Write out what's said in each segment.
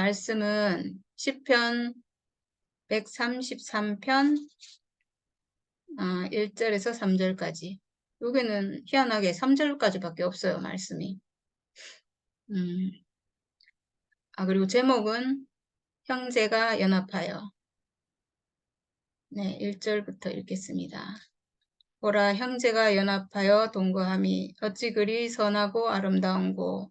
말씀은 시편 133편 1절에서 3절까지. 여기는 희한하게 3절까지밖에 없어요, 말씀이. 그리고 제목은 형제가 연합하여. 네, 1절부터 읽겠습니다. 보라, 형제가 연합하여 동거함이 어찌 그리 선하고 아름다운고,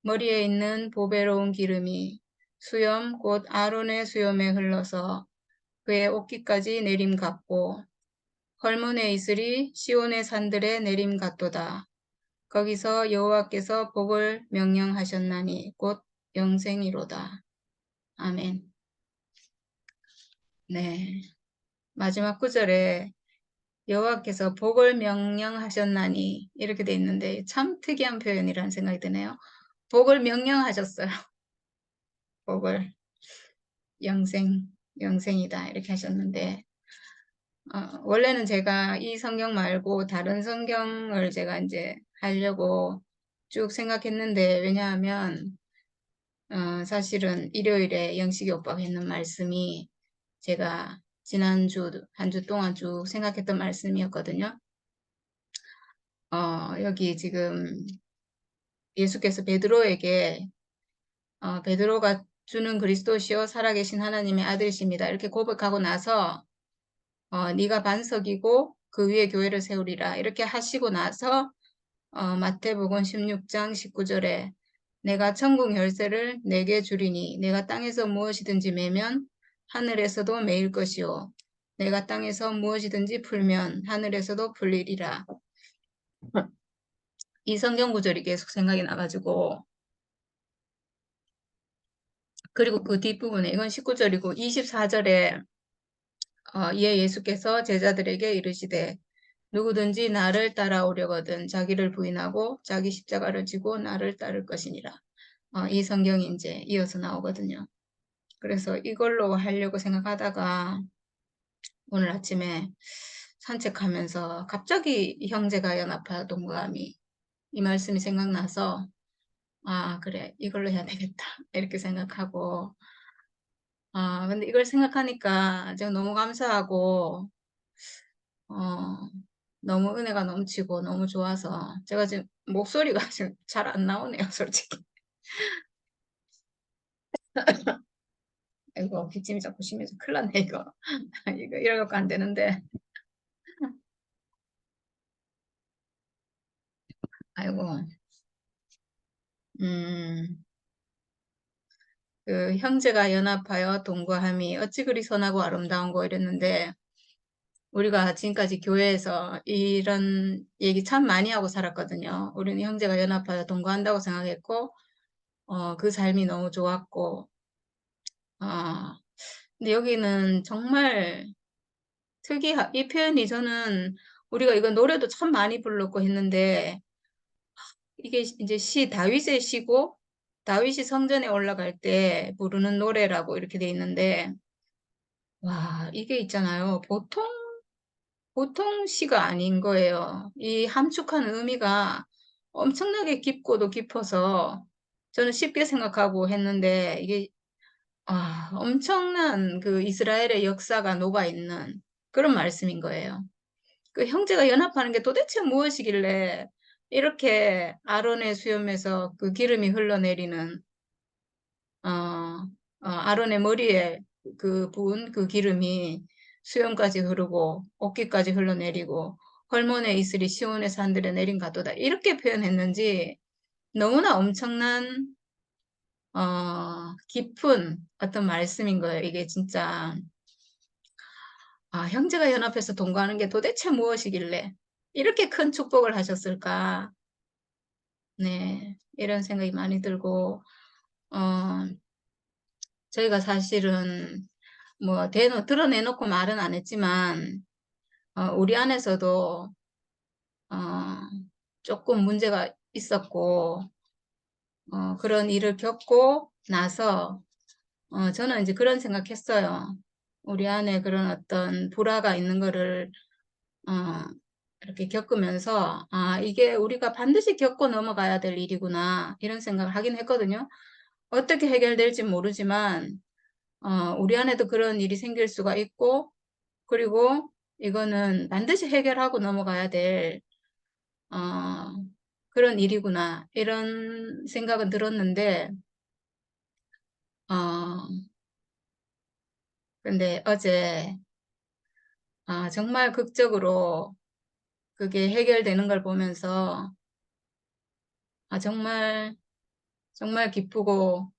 머리에 있는 보배로운 기름이 수염 곧 아론의 수염에 흘러서 그의 옷깃까지 내림 같고, 헐몬의 이슬이 시온의 산들에 내림 같도다. 거기서 여호와께서 복을 명령하셨나니 곧 영생이로다. 아멘. 네, 마지막 구절에 여호와께서 복을 명령하셨나니 이렇게 돼 있는데 참 특이한 표현이라는 생각이 드네요. 복을 명령하셨어요. 복을 영생이다 이렇게 하셨는데 원래는 제가 이 성경 말고 다른 성경을 제가 이제 하려고 쭉 생각했는데, 왜냐하면 사실은 일요일에 영식이 오빠가 했는 말씀이 제가 지난주 한 주 동안 쭉 생각했던 말씀이었거든요. 여기 지금 예수께서 베드로에게 베드로가 주는 그리스도시요 살아계신 하나님의 아들이십니다 이렇게 고백하고 나서 네가 반석이고 그 위에 교회를 세우리라 이렇게 하시고 나서 마태복음 16장 19절에 내가 천국 열쇠를 내게 주리니 내가 땅에서 무엇이든지 매면 하늘에서도 매일 것이요 내가 땅에서 무엇이든지 풀면 하늘에서도 풀리리라. 이 성경 구절이 계속 생각이 나가지고, 그리고 그 뒷부분에 이건 19절이고 24절에 이에 예수께서 제자들에게 이르시되 누구든지 나를 따라오려거든 자기를 부인하고 자기 십자가를 지고 나를 따를 것이니라. 이 성경이 이제 이어서 나오거든요. 그래서 이걸로 하려고 생각하다가 오늘 아침에 산책하면서 갑자기 형제가 연합하여 동거함이 이 말씀이 생각나서 그래 이걸로 해야 되겠다 이렇게 생각하고 근데 이걸 생각하니까 제가 너무 감사하고 너무 은혜가 넘치고 너무 좋아서 제가 지금 목소리가 지금 잘 안 나오네요, 솔직히. 이거 기침이 자꾸 심해서 큰일 났네, 이거. 이거 이러갖고 안 되는데. 아이고. 그 형제가 연합하여 동거함이 어찌 그리 선하고 아름다운고 이랬는데, 우리가 지금까지 교회에서 이런 얘기 참 많이 하고 살았거든요. 우리는 형제가 연합하여 동거한다고 생각했고, 그 삶이 너무 좋았고, 근데 여기는 정말 이 표현이 저는 우리가 이거 노래도 참 많이 불렀고 했는데, 이게 이제 다윗의 시고, 다윗이 성전에 올라갈 때 부르는 노래라고 이렇게 돼 있는데, 와, 이게 있잖아요. 보통 시가 아닌 거예요. 이 함축한 의미가 엄청나게 깊고도 깊어서 저는 쉽게 생각하고 했는데 이게 엄청난 그 이스라엘의 역사가 녹아있는 그런 말씀인 거예요. 그 형제가 연합하는 게 도대체 무엇이길래 이렇게 아론의 수염에서 그 기름이 흘러내리는 아론의 머리에 그 부은 그 기름이 수염까지 흐르고 옷깃까지 흘러내리고 헐몬의 이슬이 시온의 산들에 내린 가도다 이렇게 표현했는지 너무나 엄청난 깊은 어떤 말씀인 거예요. 이게 진짜 형제가 연합해서 동거하는 게 도대체 무엇이길래 이렇게 큰 축복을 하셨을까? 네, 이런 생각이 많이 들고 저희가 사실은 뭐 드러내놓고 말은 안 했지만 우리 안에서도 조금 문제가 있었고 그런 일을 겪고 나서 저는 이제 그런 생각했어요. 우리 안에 그런 어떤 불화가 있는 거를 이렇게 겪으면서 이게 우리가 반드시 겪고 넘어가야 될 일이구나 이런 생각을 하긴 했거든요. 어떻게 해결될지 모르지만, 우리 안에도 그런 일이 생길 수가 있고, 그리고 이거는 반드시 해결하고 넘어가야 될, 어, 그런 일이구나. 이런 생각은 들었는데, 어, 근데 어제, 정말 극적으로 그게 해결되는 걸 보면서, 정말, 정말 기쁘고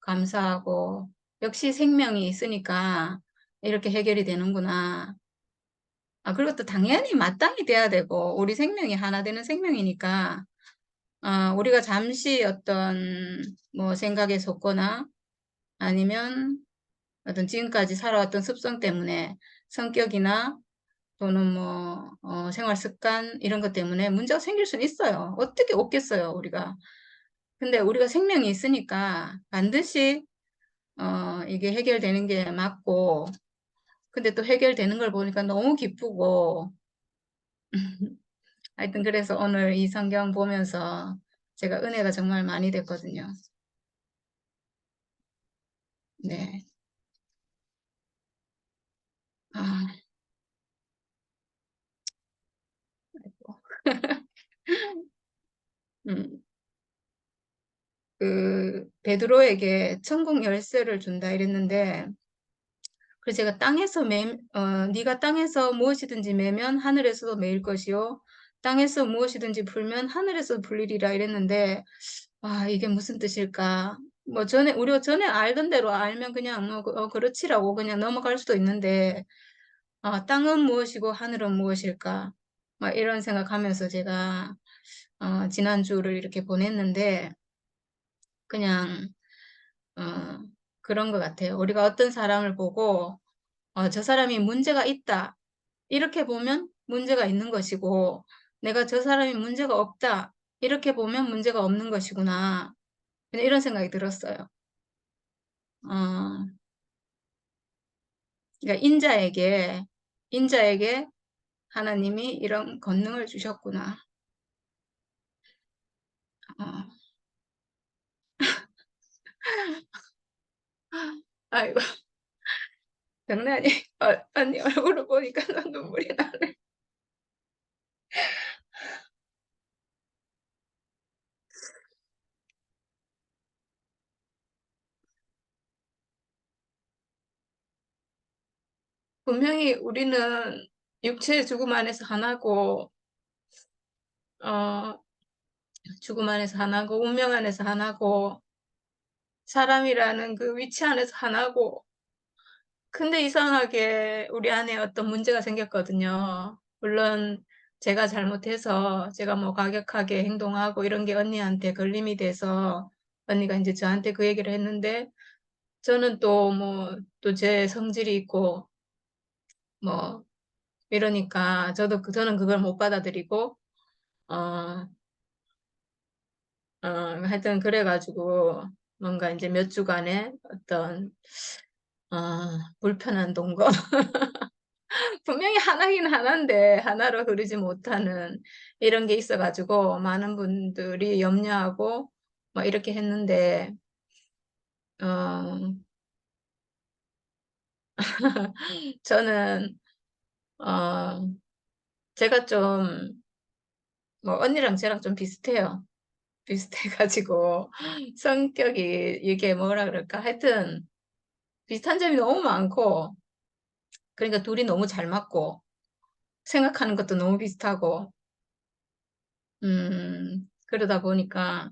감사하고, 역시 생명이 있으니까 이렇게 해결이 되는구나. 그리고 또 당연히 마땅히 돼야 되고, 우리 생명이 하나 되는 생명이니까, 우리가 잠시 어떤 뭐 생각에 속거나 아니면 어떤 지금까지 살아왔던 습성 때문에 성격이나 또는 뭐, 생활 습관 이런 것 때문에 문제가 생길 수는 있어요. 어떻게 없겠어요, 우리가. 근데 우리가 생명이 있으니까 반드시, 이게 해결되는 게 맞고, 근데 또 해결되는 걸 보니까 너무 기쁘고, 하여튼 그래서 오늘 이 성경 보면서 제가 은혜가 정말 많이 됐거든요. 네. 아, 음, 베드로에게 천국 열쇠를 준다 이랬는데, 그래서 제가 네가 땅에서 무엇이든지 매면 하늘에서도 매일 것이요. 땅에서 무엇이든지 풀면 하늘에서도 풀리리라 이랬는데, 이게 무슨 뜻일까? 뭐 우리가 전에 알던 대로 알면 그냥, 그렇지라고 그냥 넘어갈 수도 있는데, 땅은 무엇이고 하늘은 무엇일까? 막 이런 생각하면서 제가, 지난주를 이렇게 보냈는데, 그냥, 어, 그런 것 같아요. 우리가 어떤 사람을 보고, 저 사람이 문제가 있다. 이렇게 보면 문제가 있는 것이고, 내가 저 사람이 문제가 없다. 이렇게 보면 문제가 없는 것이구나. 그냥 이런 생각이 들었어요. 어, 그러니까 인자에게 하나님이 이런 권능을 주셨구나. 어, 아이고, 장난이, 언니 얼굴을 보니까 난 눈물이 나네. 분명히 우리는 육체의 죽음 안에서 하나고, 어, 죽음 안에서 하나고, 운명 안에서 하나고, 사람이라는 그 위치 안에서 하나고, 근데 이상하게 우리 안에 어떤 문제가 생겼거든요. 물론 제가 잘못해서 제가 뭐 과격하게 행동하고 이런 게 언니한테 걸림이 돼서 언니가 이제 저한테 그 얘기를 했는데 저는 또 뭐 또 제 성질이 있고 뭐 이러니까 저는 그걸 못 받아들이고 어, 하여튼 그래가지고 뭔가 이제 몇 주간의 어떤 어, 불편한 동거 분명히 하나긴 하나인데 하나로 흐르지 못하는 이런 게 있어가지고 많은 분들이 염려하고 막 이렇게 했는데 어, 저는 어, 제가 좀 뭐 언니랑 저랑 좀 비슷해요. 비슷해가지고 성격이 이게 뭐라 그럴까 하여튼 비슷한 점이 너무 많고 그러니까 둘이 너무 잘 맞고 생각하는 것도 너무 비슷하고 그러다 보니까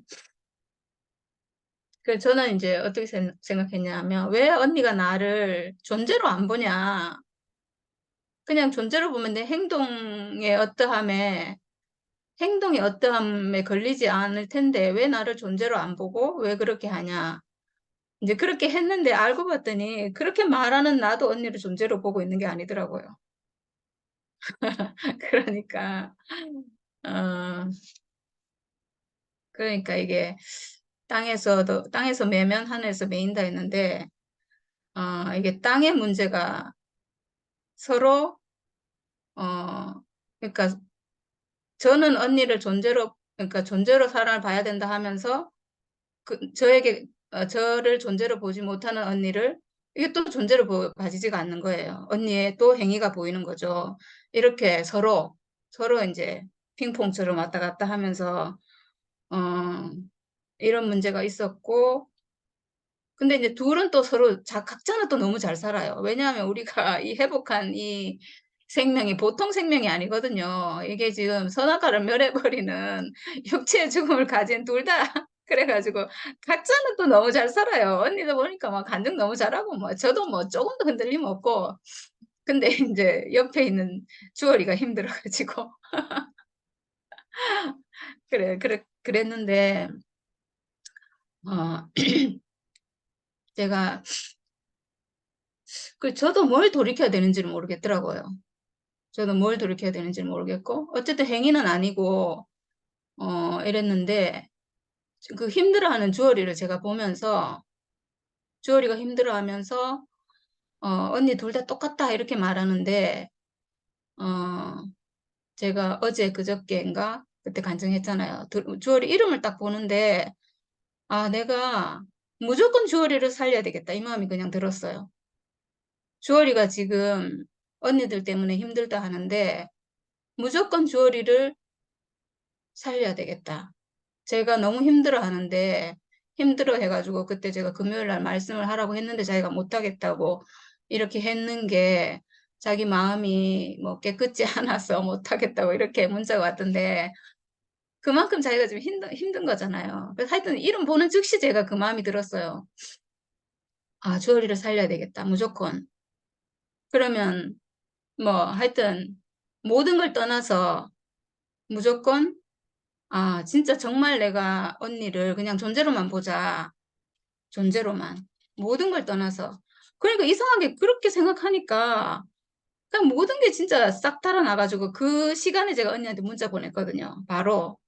저는 이제 어떻게 생각했냐 하면, 왜 언니가 나를 존재로 안 보냐. 그냥 존재로 보면 내 행동의 어떠함에 걸리지 않을 텐데, 왜 나를 존재로 안 보고, 왜 그렇게 하냐. 이제 그렇게 했는데 알고 봤더니, 그렇게 말하는 나도 언니를 존재로 보고 있는 게 아니더라고요. 그러니까, 어, 그러니까 이게 땅에서 매면 하늘에서 매인다 했는데, 이게 땅의 문제가 서로 그러니까 저는 언니를 그러니까 존재로 사람을 봐야 된다 하면서 저에게 저를 존재로 보지 못하는 언니를 이게 또 존재로 봐지지가 않는 거예요. 언니의 또 행위가 보이는 거죠. 이렇게 서로 이제 핑퐁처럼 왔다 갔다 하면서 어, 이런 문제가 있었고, 근데 이제 둘은 또 서로 각자는 또 너무 잘 살아요. 왜냐하면 우리가 이 회복한 이 생명이 보통 생명이 아니거든요. 이게 지금 선악과를 멸해버리는 육체의 죽음을 가진 둘 다. 그래가지고 각자는 또 너무 잘 살아요. 언니도 보니까 막 간증 너무 잘하고 뭐 저도 뭐 조금도 흔들림 없고. 근데 이제 옆에 있는 주얼이가 힘들어가지고 그랬는데 어 제가 저도 뭘 돌이켜야 되는지를 모르겠더라고요. 저도 뭘 돌이켜야 되는지 모르겠고, 어쨌든 행위는 아니고, 이랬는데, 그 힘들어하는 주얼이를 제가 보면서, 주얼이가 힘들어하면서, 언니 둘 다 똑같다, 이렇게 말하는데, 어, 제가 어제 그저께인가? 그때 간증했잖아요. 주얼이 이름을 딱 보는데, 아, 내가 무조건 주얼이를 살려야 되겠다. 이 마음이 그냥 들었어요. 주얼이가 지금 언니들 때문에 힘들다 하는데, 무조건 주얼이를 살려야 되겠다. 제가 너무 힘들어 하는데, 힘들어 해가지고, 그때 제가 금요일 날 말씀을 하라고 했는데 자기가 못하겠다고 이렇게 했는 게 자기 마음이 뭐 깨끗지 않아서 못하겠다고 이렇게 문자가 왔던데, 그만큼 자기가 좀 힘든 거잖아요. 그래서 하여튼 이름 보는 즉시 제가 그 마음이 들었어요. 아, 주얼이를 살려야 되겠다. 무조건. 그러면 뭐 하여튼 모든 걸 떠나서 무조건 아, 진짜 정말 내가 언니를 그냥 존재로만 보자. 존재로만. 모든 걸 떠나서. 그러니까 이상하게 그렇게 생각하니까 그냥 모든 게 진짜 싹 달아나가지고 그 시간에 제가 언니한테 문자 보냈거든요. 바로.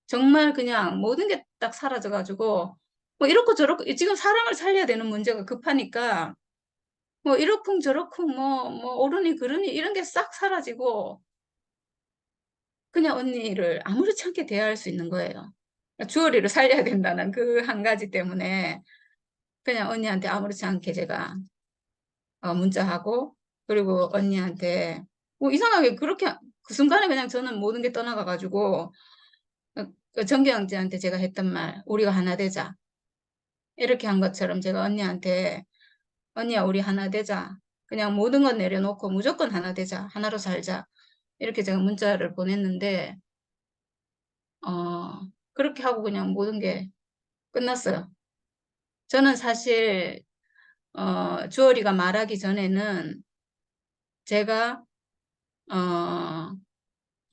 정말 그냥 모든 게 딱 사라져가지고 뭐 이렇고 저렇고 지금 사람을 살려야 되는 문제가 급하니까 뭐 이렇쿵 저렇쿵 뭐 오르니 그르니 이런 게 싹 사라지고 그냥 언니를 아무렇지 않게 대할 수 있는 거예요. 주어리를 살려야 된다는 그 한 가지 때문에 그냥 언니한테 아무렇지 않게 제가 문자하고 그리고 언니한테 뭐 이상하게 그렇게 그 순간에 그냥 저는 모든 게 떠나가가지고 정경지한테 제가 했던 말 우리가 하나 되자 이렇게 한 것처럼 제가 언니한테 언니야 우리 하나 되자 그냥 모든 건 내려놓고 무조건 하나 되자 하나로 살자 이렇게 제가 문자를 보냈는데 그렇게 하고 그냥 모든 게 끝났어요. 저는 사실 주얼이가 말하기 전에는 제가 어,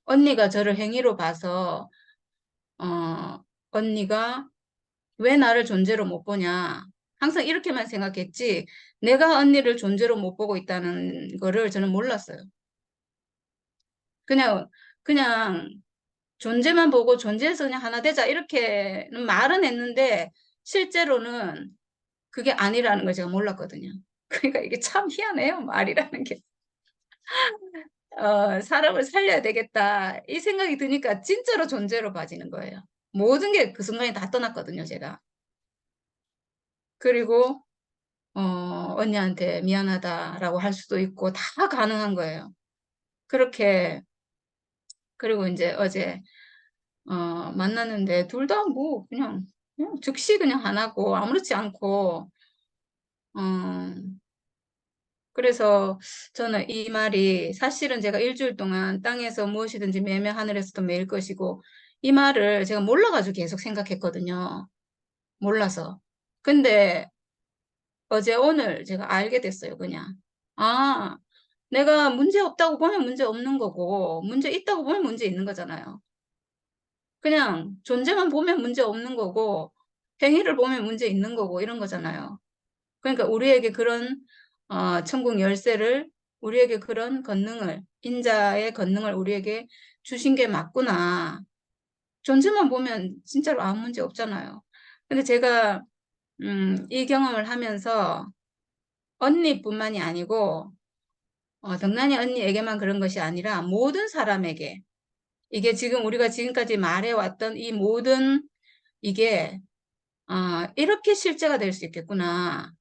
언니가 저를 행위로 봐서 언니가 왜 나를 존재로 못 보냐 항상 이렇게만 생각했지 내가 언니를 존재로 못 보고 있다는 거를 저는 몰랐어요. 그냥 그냥 존재만 보고 존재해서 그냥 하나 되자 이렇게는 말은 했는데 실제로는 그게 아니라는 걸 제가 몰랐거든요. 그러니까 이게 참 희한해요, 말이라는 게. 사람을 살려야 되겠다. 이 생각이 드니까 진짜로 존재로 봐지는 거예요. 모든 게 그 순간에 다 떠났거든요, 제가. 그리고, 언니한테 미안하다라고 할 수도 있고, 다 가능한 거예요. 그렇게, 그리고 이제 어제, 만났는데, 둘 다 뭐, 그냥 즉시 그냥 안 하고, 아무렇지 않고, 어, 그래서 저는 이 말이 사실은 제가 일주일 동안 땅에서 무엇이든지 매며 하늘에서도 매일 것이고 이 말을 제가 몰라가지고 계속 생각했거든요. 몰라서. 근데 어제 오늘 제가 알게 됐어요. 그냥. 아, 내가 문제 없다고 보면 문제 없는 거고 문제 있다고 보면 문제 있는 거잖아요. 그냥 존재만 보면 문제 없는 거고 행위를 보면 문제 있는 거고 이런 거잖아요. 그러니까 우리에게 그런 천국 열쇠를 우리에게 그런 권능을 인자의 권능을 우리에게 주신 게 맞구나. 존재만 보면 진짜로 아무 문제 없잖아요. 근데 제가 이 경험을 하면서 언니뿐만이 아니고 덕난이 언니에게만 그런 것이 아니라 모든 사람에게 이게 지금 우리가 지금까지 말해왔던 이 모든 이게 이렇게 실제가 될 수 있겠구나.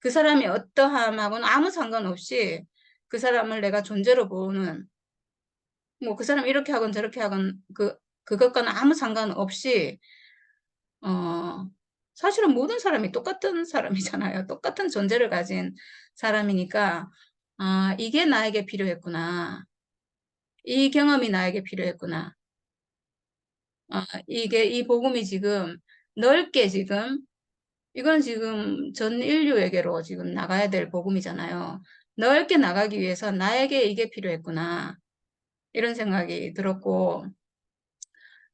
그 사람이 어떠함하고는 아무 상관없이 그 사람을 내가 존재로 보는, 뭐 그 사람 이렇게 하건 저렇게 하건 그것과는 아무 상관없이 사실은 모든 사람이 똑같은 사람이잖아요. 똑같은 존재를 가진 사람이니까 이게 나에게 필요했구나. 이 경험이 나에게 필요했구나. 이게 이 복음이 지금 넓게 지금 이건 지금 전 인류에게로 지금 나가야 될 복음이잖아요. 넓게 나가기 위해서 나에게 이게 필요했구나. 이런 생각이 들었고,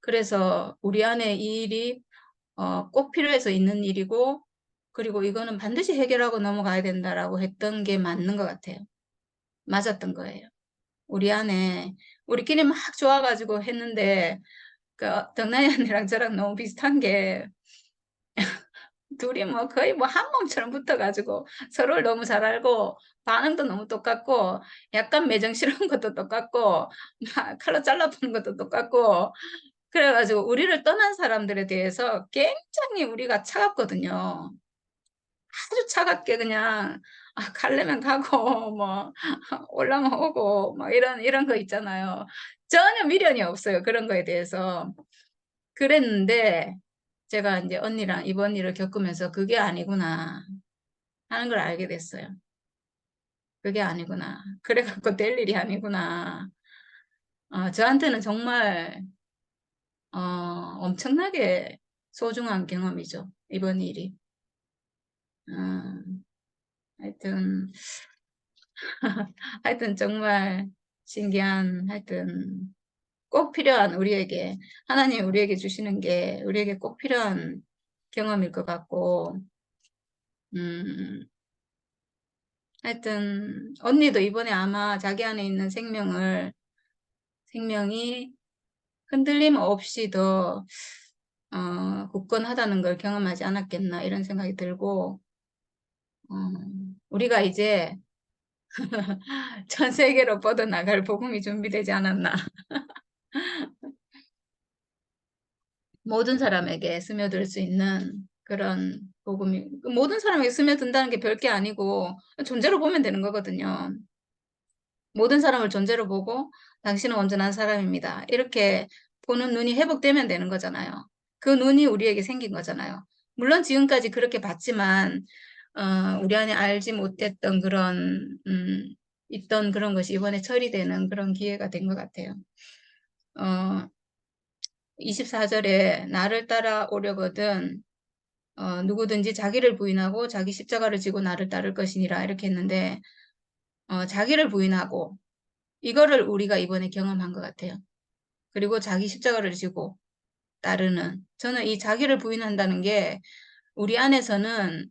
그래서 우리 안에 이 일이 꼭 필요해서 있는 일이고, 그리고 이거는 반드시 해결하고 넘어가야 된다라고 했던 게 맞는 것 같아요. 맞았던 거예요. 우리 안에 우리끼리 막 좋아가지고 했는데 그 덕나이 언니랑 저랑 너무 비슷한 게 둘이 뭐 거의 뭐 한 몸처럼 붙어가지고 서로를 너무 잘 알고 반응도 너무 똑같고 약간 매정스러운 것도 똑같고 막 칼로 잘라보는 것도 똑같고 그래가지고 우리를 떠난 사람들에 대해서 굉장히 우리가 차갑거든요. 아주 차갑게 그냥 갈래면 가고 뭐 올라면 오고 뭐 이런 거 있잖아요. 전혀 미련이 없어요. 그런 거에 대해서. 그랬는데 제가 이제 언니랑 이번 일을 겪으면서 그게 아니구나 하는 걸 알게 됐어요. 그게 아니구나. 그래갖고 될 일이 아니구나. 저한테는 정말 엄청나게 소중한 경험이죠. 이번 일이. 음, 하여튼 하여튼 정말 신기한 하여튼 꼭 필요한 우리에게 하나님 우리에게 주시는 게 우리에게 꼭 필요한 경험일 것 같고 음, 하여튼 언니도 이번에 아마 자기 안에 있는 생명이 흔들림 없이 더 굳건하다는 걸 경험하지 않았겠나 이런 생각이 들고 어, 우리가 이제 전 세계로 뻗어나갈 복음이 준비되지 않았나. 모든 사람에게 스며들 수 있는 그런 복음이 모든 사람에게 스며든다는 게 별게 아니고 존재로 보면 되는 거거든요. 모든 사람을 존재로 보고 당신은 온전한 사람입니다. 이렇게 보는 눈이 회복되면 되는 거잖아요. 그 눈이 우리에게 생긴 거잖아요. 물론 지금까지 그렇게 봤지만 우리 안에 알지 못했던 그런 있던 그런 것이 이번에 처리되는 그런 기회가 된 것 같아요. 24절에 나를 따라오려거든 누구든지 자기를 부인하고 자기 십자가를 지고 나를 따를 것이니라 이렇게 했는데 자기를 부인하고 이거를 우리가 이번에 경험한 것 같아요. 그리고 자기 십자가를 지고 따르는 저는 이 자기를 부인한다는 게 우리 안에서는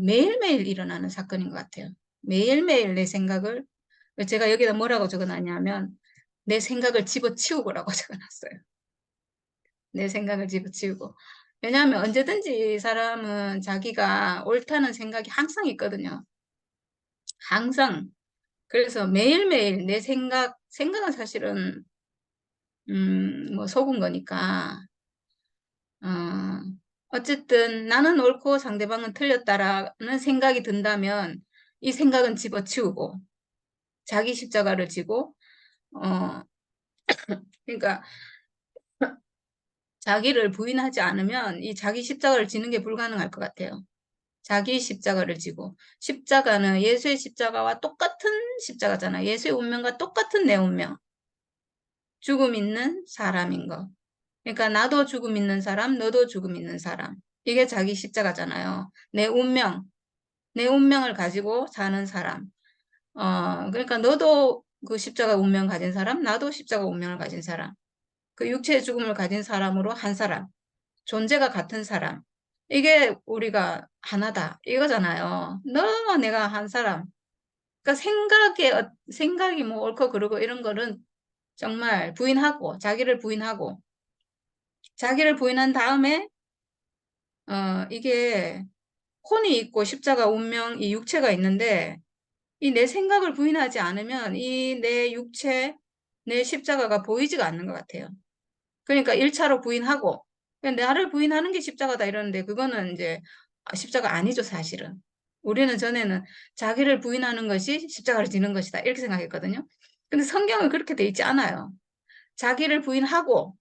매일매일 일어나는 사건인 것 같아요. 매일매일 내 생각을 제가 여기다 뭐라고 적어놨냐면 내 생각을 집어치우고라고 적어놨어요. 내 생각을 집어치우고. 왜냐하면 언제든지 사람은 자기가 옳다는 생각이 항상 있거든요. 항상. 그래서 매일매일 내 생각은 사실은, 뭐 속은 거니까. 어, 어쨌든 나는 옳고 상대방은 틀렸다라는 생각이 든다면 이 생각은 집어치우고 자기 십자가를 지고, 어, 그러니까 자기를 부인하지 않으면 이 자기 십자가를 지는 게 불가능할 것 같아요. 자기 십자가를 지고 십자가는 예수의 십자가와 똑같은 십자가잖아. 예수의 운명과 똑같은 내 운명. 죽음 있는 사람인 거. 그러니까 나도 죽음 있는 사람, 너도 죽음 있는 사람. 이게 자기 십자가잖아요. 내 운명을 가지고 사는 사람. 그러니까 너도 그 십자가 운명 가진 사람, 나도 십자가 운명을 가진 사람. 그 육체의 죽음을 가진 사람으로 한 사람. 존재가 같은 사람. 이게 우리가 하나다. 이거잖아요. 너와 내가 한 사람. 그러니까 생각이 뭐 옳고 그르고 이런 거는 정말 부인하고, 자기를 부인한 다음에, 이게 혼이 있고 십자가 운명, 이 육체가 있는데, 이 내 생각을 부인하지 않으면 이 내 육체, 내 십자가가 보이지가 않는 것 같아요. 그러니까 1차로 부인하고, 그냥 나를 부인하는 게 십자가다 이러는데 그거는 이제 십자가 아니죠, 사실은. 우리는 전에는 자기를 부인하는 것이 십자가를 지는 것이다 이렇게 생각했거든요. 근데 성경은 그렇게 돼 있지 않아요. 자기를 부인하고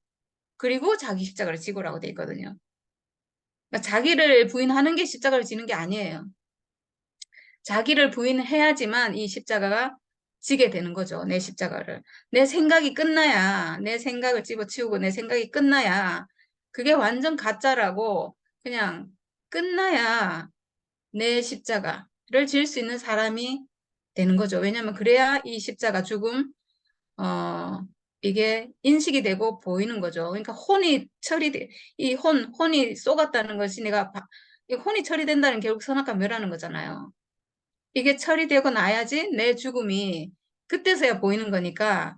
그리고 자기 십자가를 지고라고 돼 있거든요. 그러니까 자기를 부인하는 게 십자가를 지는 게 아니에요. 자기를 부인해야지만 이 십자가가 지게 되는 거죠. 내 십자가를. 내 생각이 끝나야, 내 생각을 집어치우고 내 생각이 끝나야, 그게 완전 가짜라고 그냥 끝나야 내 십자가를 질 수 있는 사람이 되는 거죠. 왜냐하면 그래야 이 십자가 죽음, 어, 이게 인식이 되고 보이는 거죠. 그러니까 혼이 처리돼, 혼이 쏘갔다는 것이 이 혼이 처리된다는 결국 선악과 멸하는 거잖아요. 이게 처리되고 나야지 내 죽음이 그때서야 보이는 거니까,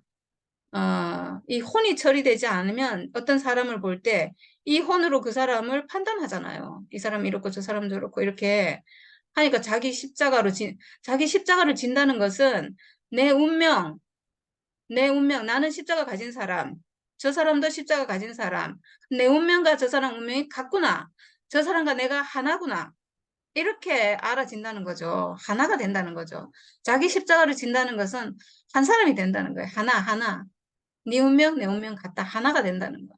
이 혼이 처리되지 않으면 어떤 사람을 볼 때 이 혼으로 그 사람을 판단하잖아요. 이 사람 이렇고 저 사람 저렇고 이렇게 하니까 자기 십자가를 진다는 것은 내 운명, 내 운명, 나는 십자가 가진 사람, 저 사람도 십자가 가진 사람, 내 운명과 저 사람 운명이 같구나. 저 사람과 내가 하나구나. 이렇게 알아진다는 거죠. 하나가 된다는 거죠. 자기 십자가를 진다는 것은 한 사람이 된다는 거예요. 하나, 하나. 네 운명, 내 운명 같다. 하나가 된다는 거.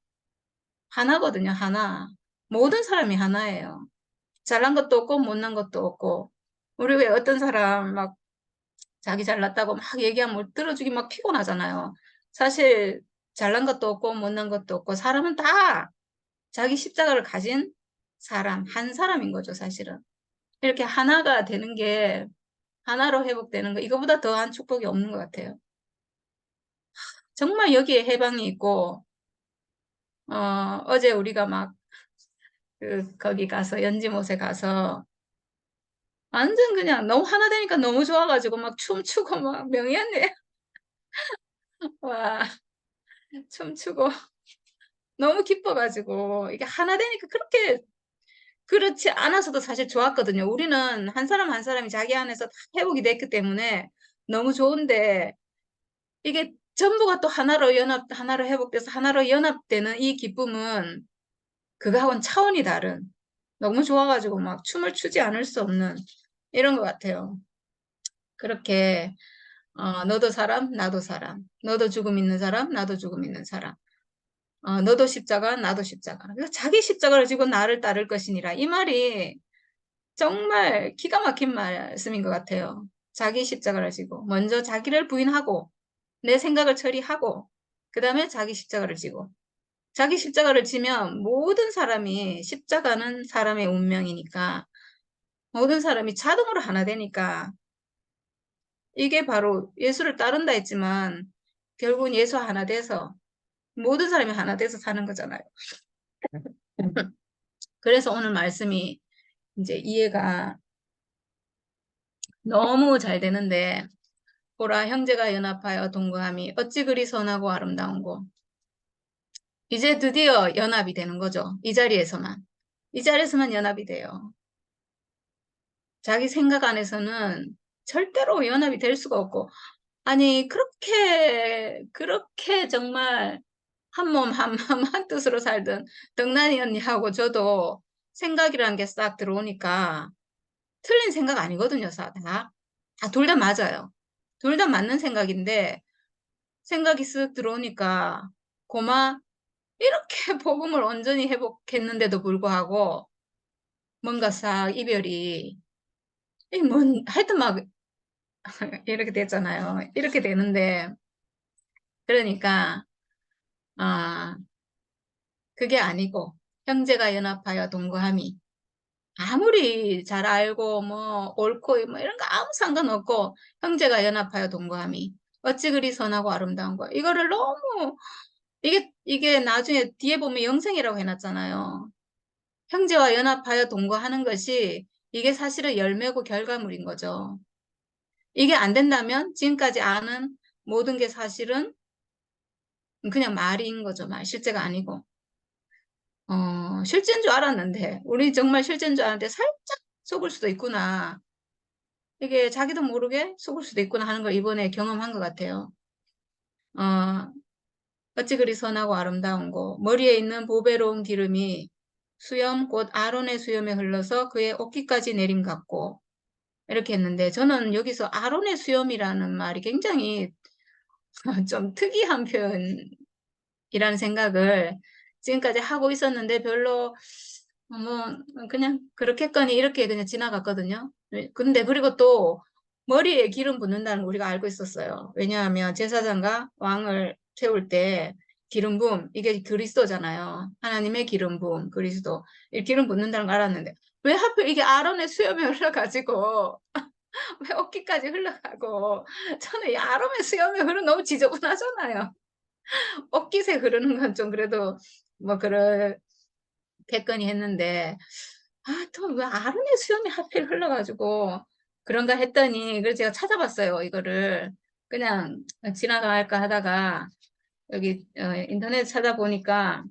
하나거든요, 하나. 모든 사람이 하나예요. 잘난 것도 없고, 못난 것도 없고. 우리 왜 어떤 사람 막 자기 잘났다고 막 얘기하면 뭐 들어주기 막 피곤하잖아요. 사실 잘난 것도 없고, 못난 것도 없고, 사람은 다 자기 십자가를 가진 사람, 한 사람인 거죠, 사실은. 이렇게 하나가 되는 게 하나로 회복되는 거, 이거보다 더한 축복이 없는 것 같아요. 정말 여기에 해방이 있고, 어제 우리가 막, 거기 가서, 연지못에 가서, 완전 그냥 너무 하나 되니까 너무 좋아가지고, 막 춤추고, 막 명희언니, 와, 춤추고, 너무 기뻐가지고, 이게 하나 되니까 그렇게, 그렇지 않아서도 사실 좋았거든요. 우리는 한 사람 한 사람이 자기 안에서 다 회복이 됐기 때문에 너무 좋은데, 이게 전부가 또 하나로 회복돼서 하나로 연합되는 이 기쁨은 그거하고는 차원이 다른, 너무 좋아가지고 막 춤을 추지 않을 수 없는 이런 것 같아요. 그렇게, 너도 사람, 나도 사람. 너도 죽음 있는 사람, 나도 죽음 있는 사람. 너도 십자가, 나도 십자가. 그래서 자기 십자가를 지고 나를 따를 것이니라. 이 말이 정말 기가 막힌 말씀인 것 같아요. 자기 십자가를 지고, 먼저 자기를 부인하고, 내 생각을 처리하고, 그 다음에 자기 십자가를 지고. 자기 십자가를 지면 모든 사람이 십자가는 사람의 운명이니까 모든 사람이 자동으로 하나 되니까 이게 바로 예수를 따른다 했지만 결국은 예수 하나 돼서 모든 사람이 하나 돼서 사는 거잖아요. 그래서 오늘 말씀이 이제 이해가 너무 잘 되는데 보라 형제가 연합하여 동거함이 어찌 그리 선하고 아름다운고. 이제 드디어 연합이 되는 거죠. 이 자리에서만. 이 자리에서만 연합이 돼요. 자기 생각 안에서는 절대로 연합이 될 수가 없고, 아니, 그렇게 정말 한 몸, 한 마음, 한 뜻으로 살던 덕난이 언니하고 저도 생각이라는 게 싹 들어오니까 틀린 생각 아니거든요, 다 둘 다 맞아요. 둘 다 맞는 생각인데 생각이 쓱 들어오니까 고마, 이렇게 복음을 온전히 회복했는데도 불구하고 뭔가 싹 이별이, 하여튼 막 이렇게 됐잖아요. 이렇게 되는데, 그러니까, 아, 그게 아니고, 형제가 연합하여 동거함이, 아무리 잘 알고, 뭐, 옳고, 뭐, 이런 거 아무 상관없고, 형제가 연합하여 동거함이, 어찌 그리 선하고 아름다운 거. 이거를 너무, 이게 나중에 뒤에 보면 영생이라고 해놨잖아요. 형제와 연합하여 동거하는 것이, 이게 사실은 열매고 결과물인 거죠. 이게 안 된다면, 지금까지 아는 모든 게 사실은 그냥 말인 거죠. 실제가 아니고. 실제인 줄 알았는데, 우리 정말 실제인 줄 알았는데, 살짝 속을 수도 있구나. 이게 자기도 모르게 속을 수도 있구나 하는 걸 이번에 경험한 것 같아요. 어, 어찌 그리 선하고 아름다운고 머리에 있는 보배로운 기름이 수염 곧 아론의 수염에 흘러서 그의 어깨까지 내림 같고 이렇게 했는데 저는 여기서 아론의 수염이라는 말이 굉장히 좀 특이한 표현이라는 생각을 지금까지 하고 있었는데 별로 뭐 그냥 그렇겠거니 이렇게 그냥 지나갔거든요. 근데 그리고 또 머리에 기름 붓는다는 거 우리가 알고 있었어요. 왜냐하면 제사장과 왕을 세울 때 기름 부음 이게 그리스도잖아요. 하나님의 기름 부음 그리스도 이 기름 붓는다는 걸 알았는데 왜 하필 이게 아론의 수염에 흘러가지고 왜 어깨까지 흘러가고 저는 이 아론의 수염에 흐르 너무 지저분하잖아요. 어깨새 흐르는 건 좀 그래도 뭐 그렇겠거니 했는데 또 왜 아론의 수염이 하필 흘러가지고 그런가 했더니 그래서 제가 찾아봤어요. 이거를 그냥 지나갈까 하다가 여기 인터넷 찾아보니까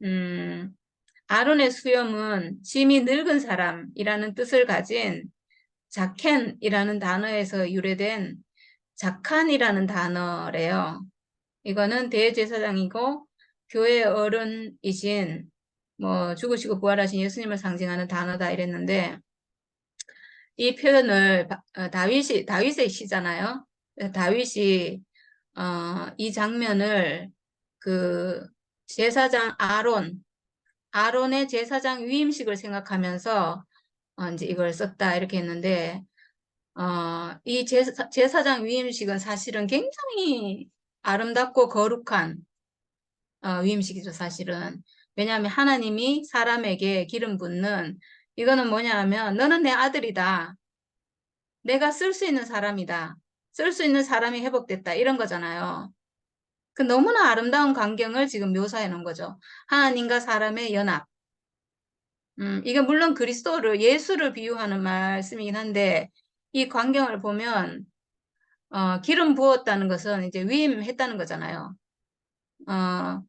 음, 아론의 수염은 짐이 늙은 사람이라는 뜻을 가진 자켄이라는 단어에서 유래된 자칸이라는 단어래요. 이거는 대제사장이고 교회 어른이신 뭐 죽으시고 부활하신 예수님을 상징하는 단어다 이랬는데 이 표현을 다윗의 시잖아요. 다윗이 이 장면을 그 제사장 아론의 제사장 위임식을 생각하면서 이제 이걸 썼다 이렇게 했는데 이 제사장 위임식은 사실은 굉장히 아름답고 거룩한 위임식이죠, 사실은. 왜냐하면 하나님이 사람에게 기름 붓는 이거는 뭐냐 하면 너는 내 아들이다. 내가 쓸 수 있는 사람이다. 쓸 수 있는 사람이 회복됐다. 이런 거잖아요. 그 너무나 아름다운 광경을 지금 묘사해 놓은 거죠. 하나님과 사람의 연합. 이게 물론 예수를 비유하는 말씀이긴 한데 이 광경을 보면 기름 부었다는 것은 이제 위임했다는 거잖아요. 어,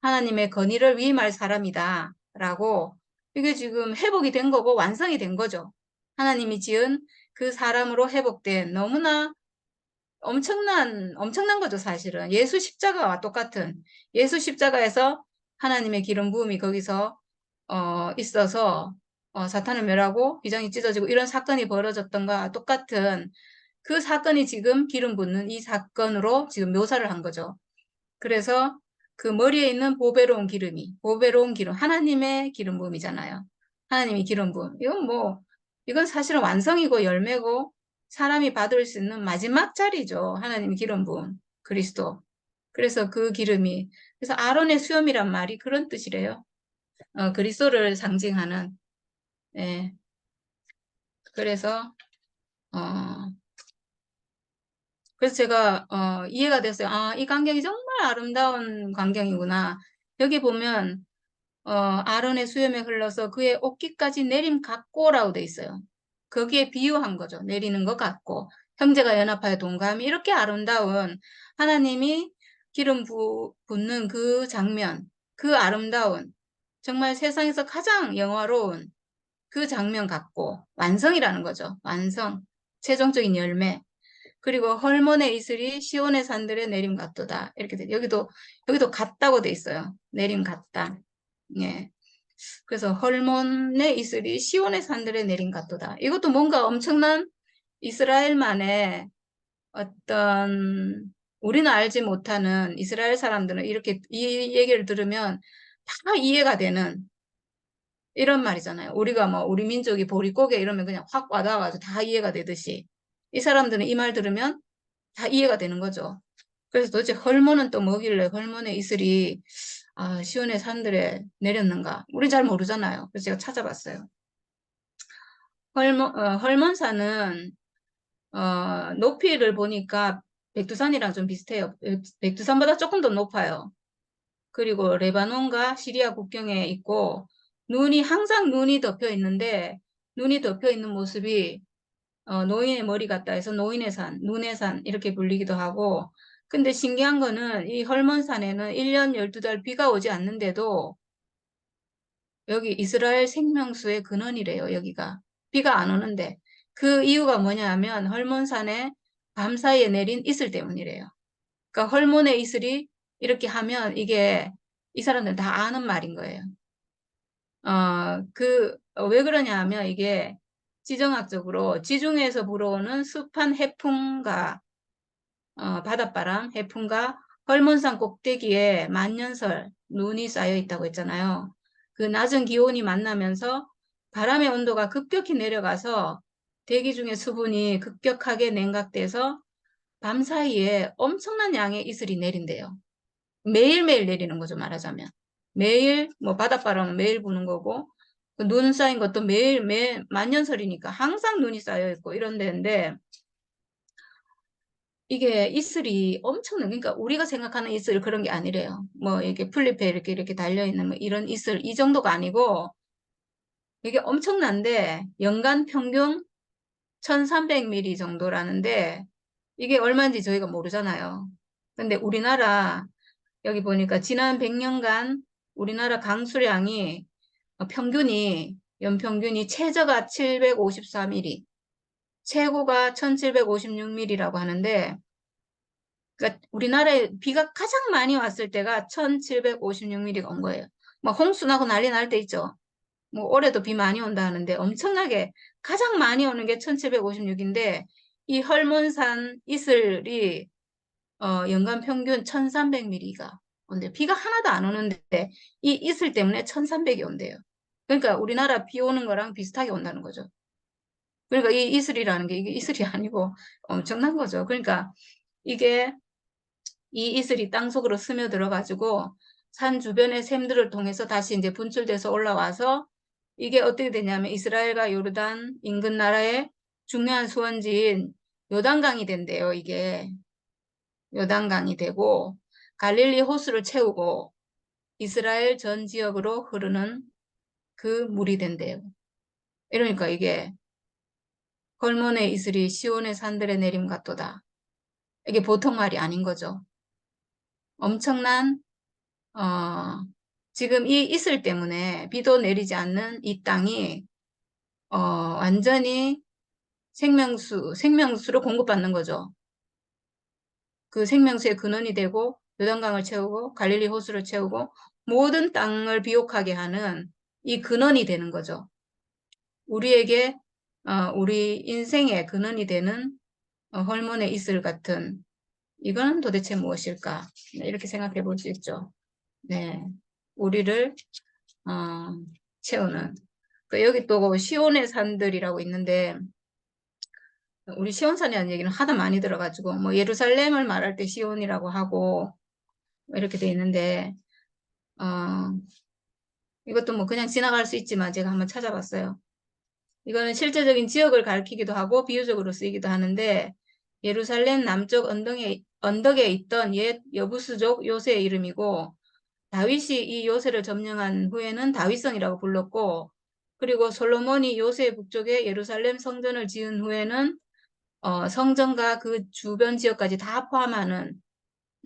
하나님의 건의를 위임할 사람이다. 라고 이게 지금 회복이 된 거고 완성이 된 거죠. 하나님이 지은 그 사람으로 회복된 너무나 엄청난 거죠, 사실은. 예수 십자가와 똑같은 예수 십자가에서 하나님의 기름 부음이 거기서 있어서 사탄을 멸하고 비장이 찢어지고 이런 사건이 벌어졌던 거와 똑같은 그 사건이 지금 기름 붓는 이 사건으로 지금 묘사를 한 거죠. 그래서 그 머리에 있는 보배로운 기름, 하나님의 기름 부음이잖아요. 하나님이 기름 부음. 이건 사실은 완성이고 열매고 사람이 받을 수 있는 마지막 자리죠. 하나님의 기름 부음, 그리스도. 그래서 그 기름이, 그래서 아론의 수염이란 말이 그런 뜻이래요. 그리스도를 상징하는, 예. 그래서, 어, 그래서 제가 이해가 됐어요. 이 광경이 정말 아름다운 광경이구나. 여기 보면 아론의 수염에 흘러서 그의 옷깃까지 내림 같고라고 돼 있어요. 거기에 비유한 거죠. 내리는 것 같고 형제가 연합하여 동감이 이렇게 아름다운 하나님이 붓는 그 장면, 그 아름다운 정말 세상에서 가장 영화로운 그 장면 같고 완성이라는 거죠. 완성, 최종적인 열매. 그리고 헐몬의 이슬이 시온의 산들에 내림 같도다. 이렇게 돼. 여기도 같다고 돼 있어요. 내림 같다. 예. 그래서 헐몬의 이슬이 시온의 산들에 내림 같도다. 이것도 뭔가 엄청난 이스라엘만의 어떤 우리는 알지 못하는 이스라엘 사람들은 이렇게 이 얘기를 들으면 다 이해가 되는 이런 말이잖아요. 우리가 뭐 우리 민족이 보릿고개 이러면 그냥 확 와닿아가지고 다 이해가 되듯이 이 사람들은 이 말 들으면 다 이해가 되는 거죠. 그래서 도대체 헐몬은 또 뭐길래 헐몬의 이슬이 시온의 산들에 내렸는가? 우린 잘 모르잖아요. 그래서 제가 찾아봤어요. 헐몬산은 높이를 보니까 백두산이랑 좀 비슷해요. 백두산보다 조금 더 높아요. 그리고 레바논과 시리아 국경에 있고 항상 눈이 덮여 있는데 눈이 덮여 있는 모습이 노인의 머리 같다 해서 노인의 산, 눈의 산 이렇게 불리기도 하고 근데 신기한 거는 이 헐몬산에는 1년 12달 비가 오지 않는데도 여기 이스라엘 생명수의 근원이래요, 여기가. 비가 안 오는데. 그 이유가 뭐냐 하면 헐몬산에 밤사이에 내린 이슬 때문이래요. 그러니까 헐몬의 이슬이 이렇게 하면 이게 이 사람들은 다 아는 말인 거예요. 왜 그러냐 하면 이게 지정학적으로 지중해에서 불어오는 습한 해풍과 바닷바람, 해풍과 헐몬산 꼭대기에 만년설, 눈이 쌓여 있다고 했잖아요. 그 낮은 기온이 만나면서 바람의 온도가 급격히 내려가서 대기 중의 수분이 급격하게 냉각돼서 밤 사이에 엄청난 양의 이슬이 내린대요. 매일매일 내리는 거죠, 말하자면. 매일, 뭐 바닷바람은 매일 부는 거고, 그눈 쌓인 것도 매일 만년설이니까 항상 눈이 쌓여 있고 이런 데인데, 이게 이슬이 엄청난, 그러니까 우리가 생각하는 이슬 그런 게 아니래요. 뭐 이게 풀잎에 이렇게 달려있는 뭐 이런 이슬, 이 정도가 아니고, 이게 엄청난데, 연간 평균 1300mm 정도라는데, 이게 얼마인지 저희가 모르잖아요. 근데 우리나라, 여기 보니까 지난 100년간 우리나라 강수량이 연평균이 최저가 754mm, 최고가 1756mm라고 하는데, 그러니까 우리나라에 비가 가장 많이 왔을 때가 1756mm가 온 거예요. 막 홍수 나고 난리 날 때 있죠. 뭐 올해도 비 많이 온다 하는데 엄청나게 가장 많이 오는 게 1756인데 이 헐몬산 이슬이 연간 평균 1300mm가 온대. 비가 하나도 안 오는데 이 이슬 때문에 1300이 온대요. 그러니까 우리나라 비 오는 거랑 비슷하게 온다는 거죠. 그러니까 이 이슬이라는 게 이게 이슬이 아니고 엄청난 거죠. 그러니까 이게 이 이슬이 땅속으로 스며들어 가지고 산 주변의 샘들을 통해서 다시 이제 분출돼서 올라와서 이게 어떻게 되냐면 이스라엘과 요르단 인근 나라의 중요한 수원지인 요단강이 된대요. 이게 요단강이 되고 갈릴리 호수를 채우고 이스라엘 전 지역으로 흐르는 그 물이 된대요. 이러니까 이게 헐몬의 이슬이 시온의 산들에 내림 같도다. 이게 보통 말이 아닌 거죠. 엄청난 지금 이 이슬 때문에 비도 내리지 않는 이 땅이 완전히 생명수로 공급받는 거죠. 그 생명수의 근원이 되고 요단강을 채우고 갈릴리 호수를 채우고 모든 땅을 비옥하게 하는 이 근원이 되는 거죠. 우리에게 우리 인생의 근원이 되는 헐몬의 이슬 같은 이거는 도대체 무엇일까? 네, 이렇게 생각해 볼 수 있죠. 네, 우리를 어, 채우는. 여기 또 시온의 산들이라고 있는데 우리 시온산이라는 얘기는 하도 많이 들어가지고 뭐 예루살렘을 말할 때 시온이라고 하고 이렇게 돼 있는데 이것도 뭐 그냥 지나갈 수 있지만 제가 한번 찾아봤어요. 이거는 실제적인 지역을 가리키기도 하고 비유적으로 쓰이기도 하는데 예루살렘 남쪽 언덕에 있던 옛 여부스족 요새의 이름이고 다윗이 이 요새를 점령한 후에는 다윗성이라고 불렀고 그리고 솔로몬이 요새 북쪽에 예루살렘 성전을 지은 후에는 성전과 그 주변 지역까지 다 포함하는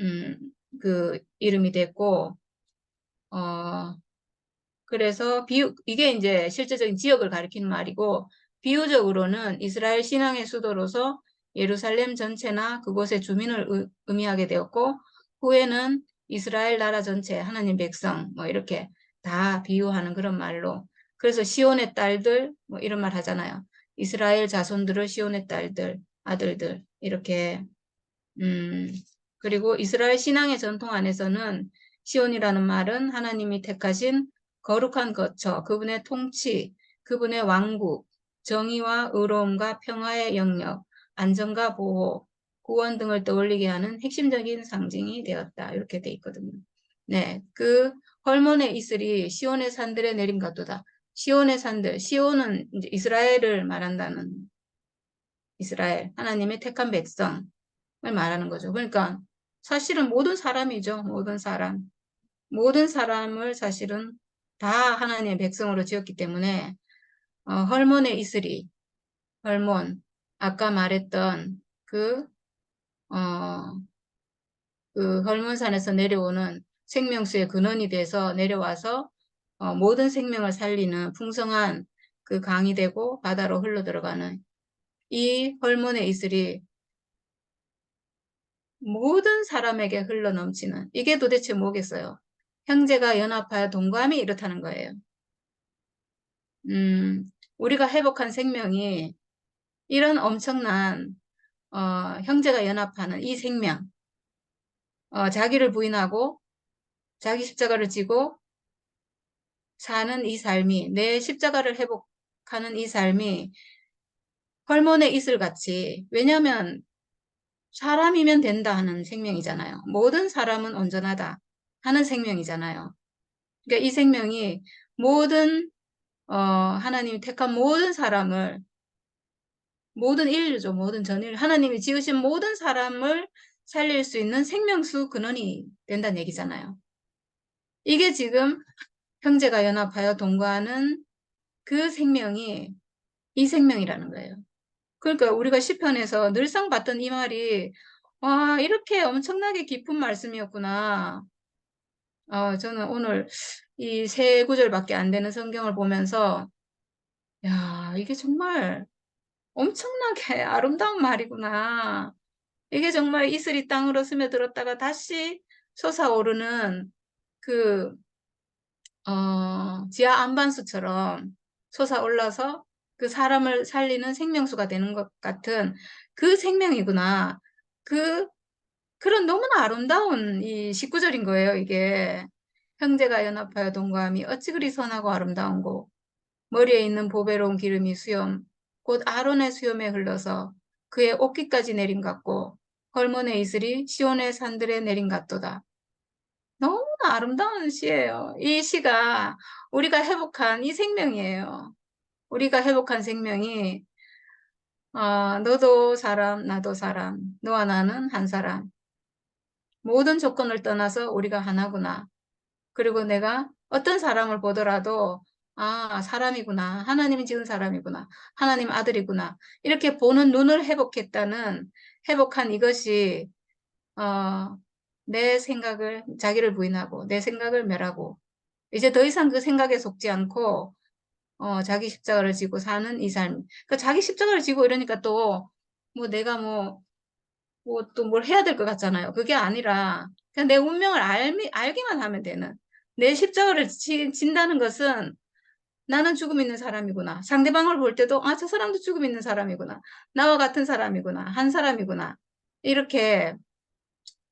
음, 그 이름이 됐고 그래서 이게 이제 실제적인 지역을 가리키는 말이고 비유적으로는 이스라엘 신앙의 수도로서 예루살렘 전체나 그곳의 주민을 의미하게 되었고 후에는 이스라엘 나라 전체 하나님 백성 뭐 이렇게 다 비유하는 그런 말로 그래서 시온의 딸들 뭐 이런 말 하잖아요. 이스라엘 자손들을 시온의 딸들 아들들 이렇게 음, 그리고 이스라엘 신앙의 전통 안에서는 시온이라는 말은 하나님이 택하신 거룩한 거처, 그분의 통치, 그분의 왕국, 정의와 의로움과 평화의 영역, 안전과 보호, 구원 등을 떠올리게 하는 핵심적인 상징이 되었다. 이렇게 돼 있거든요. 네, 그 헐몬의 이슬이 시온의 산들에 내림 같도다. 시온의 산들, 시온은 이제 이스라엘을 말한다는 이스라엘, 하나님의 택한 백성. 말하는 거죠. 그러니까 사실은 모든 사람이죠. 모든 사람. 모든 사람을 사실은 다 하나님의 백성으로 지었기 때문에 헐몬의 이슬이 헐몬 아까 말했던 어, 그 헐몬산에서 내려오는 생명수의 근원이 돼서 내려와서 모든 생명을 살리는 풍성한 그 강이 되고 바다로 흘러 들어가는 이 헐몬의 이슬이 모든 사람에게 흘러넘치는 이게 도대체 뭐겠어요? 형제가 연합하여 동거함이 이렇다는 거예요. 우리가 회복한 생명이 이런 엄청난 형제가 연합하는 이 생명, 자기를 부인하고 자기 십자가를 지고 사는 이 삶이, 내 십자가를 회복하는 이 삶이 hormon의 이슬같이, 왜냐하면 사람이면 된다 하는 생명이잖아요. 모든 사람은 온전하다 하는 생명이잖아요. 그러니까 이 생명이 모든 하나님이 택한 모든 사람을, 모든 인류죠. 모든 전인류, 하나님이 지으신 모든 사람을 살릴 수 있는 생명수 근원이 된다는 얘기잖아요. 이게 지금 형제가 연합하여 동거하는 그 생명이 이 생명이라는 거예요. 그러니까 우리가 시편에서 늘상 봤던 이 말이 와, 이렇게 엄청나게 깊은 말씀이었구나. 저는 오늘 이 세 구절밖에 안 되는 성경을 보면서 야, 이게 정말 엄청나게 아름다운 말이구나. 이게 정말 이슬이 땅으로 스며들었다가 다시 솟아오르는 그 지하 안반수처럼 솟아올라서 그 사람을 살리는 생명수가 되는 것 같은 그 생명이구나. 그, 그런 너무나 아름다운 이 19절인 거예요, 이게. 형제가 연합하여 동거함이 어찌 그리 선하고 아름다운고, 머리에 있는 보배로운 기름이 수염, 곧 아론의 수염에 흘러서 그의 옷깃까지 내림 같고, 헐몬의 이슬이 시온의 산들에 내림 같도다. 너무나 아름다운 시예요. 이 시가 우리가 회복한 이 생명이에요. 우리가 회복한 생명이 너도 사람, 나도 사람, 너와 나는 한 사람. 모든 조건을 떠나서 우리가 하나구나. 그리고 내가 어떤 사람을 보더라도 사람이구나. 하나님이 지은 사람이구나. 하나님 아들이구나. 이렇게 보는 눈을 회복한 이것이 어, 내 생각을, 자기를 부인하고 내 생각을 멸하고 이제 더 이상 그 생각에 속지 않고 자기 십자가를 지고 사는 이 삶. 그러니까 자기 십자가를 지고 이러니까 또 뭐 내가 뭐 또 뭘 해야 될 것 같잖아요. 그게 아니라 그냥 내 운명을 알기만 하면 되는. 내 십자가를 진다는 것은 나는 죽음 있는 사람이구나. 상대방을 볼 때도 저 사람도 죽음 있는 사람이구나. 나와 같은 사람이구나. 한 사람이구나. 이렇게